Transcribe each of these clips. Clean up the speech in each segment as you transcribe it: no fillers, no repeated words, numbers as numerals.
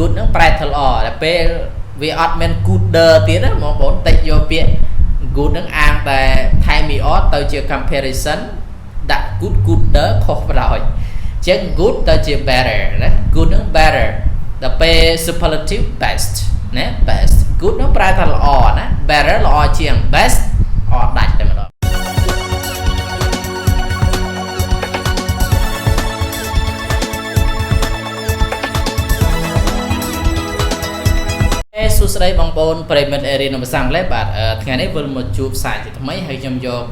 good នឹងប្រែថាល្អតែពេលវាអត់មាន gooder ទៀតណាបងប្អូនតិចយកពាក្យ good នឹងអាងតែថែម er ទៅជា comparison ដាក់ gooder ខុសបណ្ដោយចឹង good ទៅជា better ណា good នឹង better ដល់ពេល superlative best ណា best good នឹងប្រែថាល្អណា better ល្អជាង best អត់ដាច់តែម្ដងសួស្តីបងប្អូនប្រិមិត្តរៀនភាសាអង់គ្លេសបាទថ្ងៃនេះវិលមកជួបសារជាថ្មីហើយខ្ញុំយក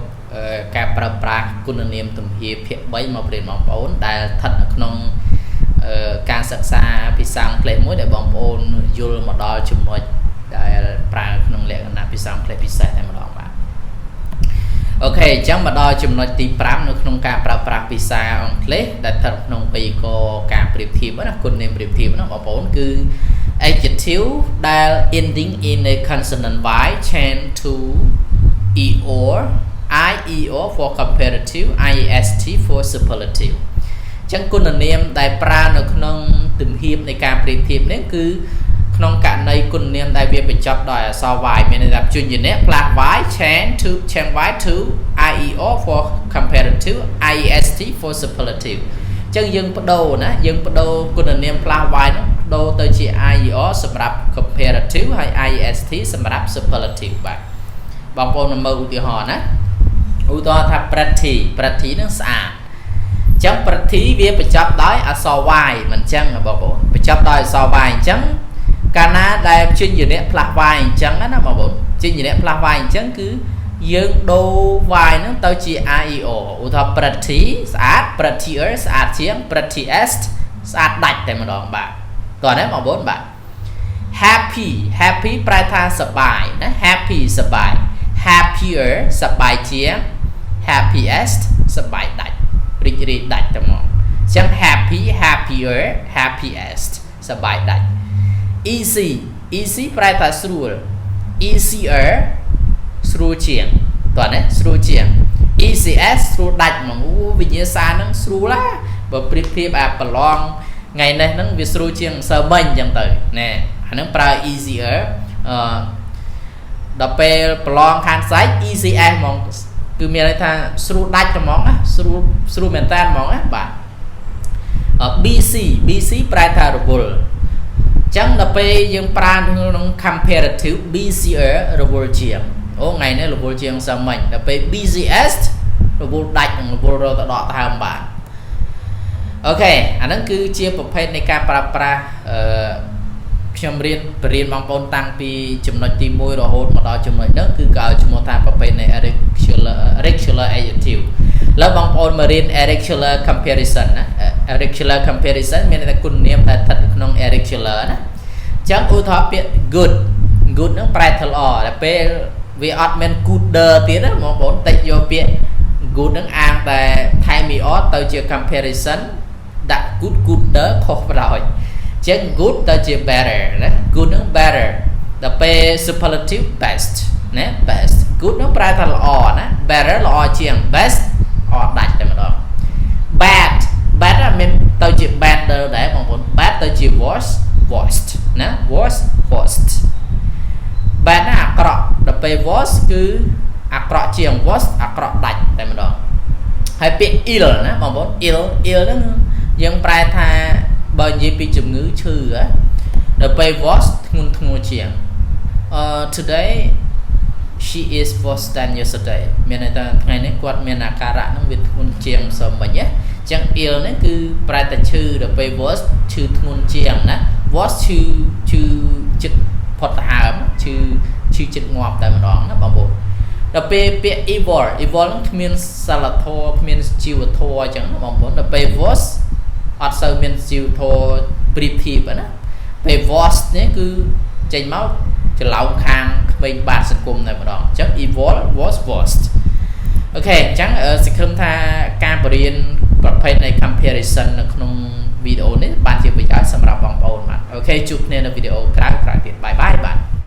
ការប្រើប្រាស់គុណនាមទំហៀភាគ3មកប្រៀនបងប្អូនដែលស្ថិតនៅក្នុងការសិក្សាភាសាអង់គ្លេសមួយដែលបងប្អូនយល់មកដល់ចំណុចដែលប្រើក្នុងលក្ខណៈភាសាអង់គ្លេសពិសេសតែម្ដងបាទអូខេអញ្ចឹងមកដល់ចំណុចទី5នៅក្នុងការប្រើប្រាស់ភាសាអង់គ្លេសដែលស្ថិតក្នុងពីកការប្រៀបធៀបណាគុណនាមប្រៀបធៀបណាបងប្អូនគឺ adjective ដែល ending in a consonant y change to er ier for comparative iest for superlative អញ្ចឹងគុណនាមដែលប្រើនៅក្នុងទំហៀបនៃការប្រៀបធៀបនេះគឺក្នុងករណីគុណនាមដែលវាបញ្ចប់ដោយអក្សរ y មានន័យថាបញ្ជូនយនៈ plus y change y to ier for comparative iest for superlative អញ្ចឹងយើងបដូរណាយើងបដូរគុណនាម plus y នោះបដូរទៅជា ier សម្រាប់ comparative ហើយ iest សម្រាប់ superlative បាទបងប្អូនមើលឧទាហរណ៍ណាឧទាហរណ៍ថា pretty នឹងស្អាតអញ្ចឹង pretty វាបញ្ចប់ដោយអក្សរ y មិនអញ្ចឹងបងប្អូនបញ្ចប់ដោយអក្សរ y អញ្ចឹងកាលណាដែលជិញយនៈ plus y អញ្ចឹងណាបងប្អូនជិញយនៈ plus y អញ្ចឹងគឺយើងដូរ y ហ្នឹងទៅជា ier ឧទាហរណ៍ pretty ស្អាត prettier ស្អាតជាង prettiest ស្អាតដាច់តែម្ដងបាទតោះណាបងប្អូនបាទ happy ប្រែថាសប្បាយណា happy សប្បាយ happier សប្បាយជាង happiest សប្បាយដាច់រីករាយដាច់តែហ្មងអញ្ចឹង happy happier happiest សប្បាយដាច់ easy ប្រែថាស្រួល easier ស្រួលជាងតោះណាស្រួលជាង easiest ស្រួលដាច់ហ្មងវិញ្ញាសាហ្នឹងស្រួលណាបើប្រៀបធៀបអាប្រឡងថ្ងៃនេះហ្នឹងវាស្រួលជាងសើមិញអញ្ចឹងទៅណែអាហ្នឹងប្រើ easier ដល់ពេលប្រឡងខាងស្អែក easiest ហ្មងគឺមានន័យថាស្រួលដាច់តែហ្មងណាស្រួលមែនតើហ្មងណាបាទ BC ប្រែថារវល់អញ្ចឹងដល់ពេលយើងប្រើក្នុង comparative busier រវល់ជាងអូថ្ងៃនេះរវល់ជាងសើមិញដល់ពេល busiest រវល់ដាច់នឹងរវល់រកទៅដកដើមបាទអូខេអាហ្នឹងគឺជាប្រភេទនៃការប្រើប្រាស់ខ្ញុំរៀនបរៀនបងប្អូនតាំងពីចំណុចទី1រហូតមកដល់ចំណុចហ្នឹងគឺគេឲ្យឈ្មោះថាប្រភេទនៃ irregular adjective ឥឡូវបងប្អូនមករៀន irregular comparison ណា irregular comparison មានន័យថាគុណនាមដែលស្ថិតក្នុង irregular ណាអញ្ចឹងឧទាហរណ៍ពាក្យ good ហ្នឹងប្រែថាល្អតែពេលវាអត់មាន gooder ទៀតណាបងប្អូនតិចយកពាក្យ good ហ្នឹងអាងតែថែម er ទៅជា comparison ដាក់ gooder ខុសបណ្ដោយចឹង good ទៅជា better ណា good នឹង better ដល់ពេល superlative best ណា best good នឹងប្រែថាល្អណា better ល្អជាង best អត់ដាច់តែម្ដង bad មានទៅជា better ដែរបងប្អូន bad ទៅជា worst ណា worst bad ណាអាក្រក់ដល់ពេល worst គឺអាក្រក់ជាង worst អាក្រក់ដាច់តែម្ដងហើយពាក្យ ill ណាបងប្អូន ill ហ្នឹងយើងប្រែថាបើនិយាយពីជំងឺឈឺដល់ពេល worse ធ្ងន់ធ្ងរជាងtoday she is worse than yesterday មានន័យថាថ្ងៃនេះគាត់មានអាការៈហ្នឹងវាធ្ងន់ជាងសមិញណាអញ្ចឹង ill ហ្នឹងគឺប្រែតែឈឺដល់ពេល worse ឈឺធ្ងន់ជាងណា worse ឈឺចិត្តផុតទៅហើមឈឺចិត្តងាប់តែម្ដងណាបងប្អូនដល់ពេលពាក្យ evil ហ្នឹងគ្មានសិលធម៌គ្មានជីវធម៌អញ្ចឹងណាបងប្អូនដល់ពេល worse អត់សូវមានជីវធម៌ប្រៀបធៀបណាពេល worst នេះគឺចេញមកច្រឡោមខាងក្មេងបាទសង្គមតែម្ដងអញ្ចឹង evil was worst អូខេអញ្ចឹងសង្ឃឹមថាការបរៀនប្រភេទនៃ comparison នៅក្នុងវីដេអូនេះបានជាប្រយោជន៍សម្រាប់បងប្អូនបាទអូខេជួបគ្នានៅវីដេអូក្រោយទៀតបាយបាទ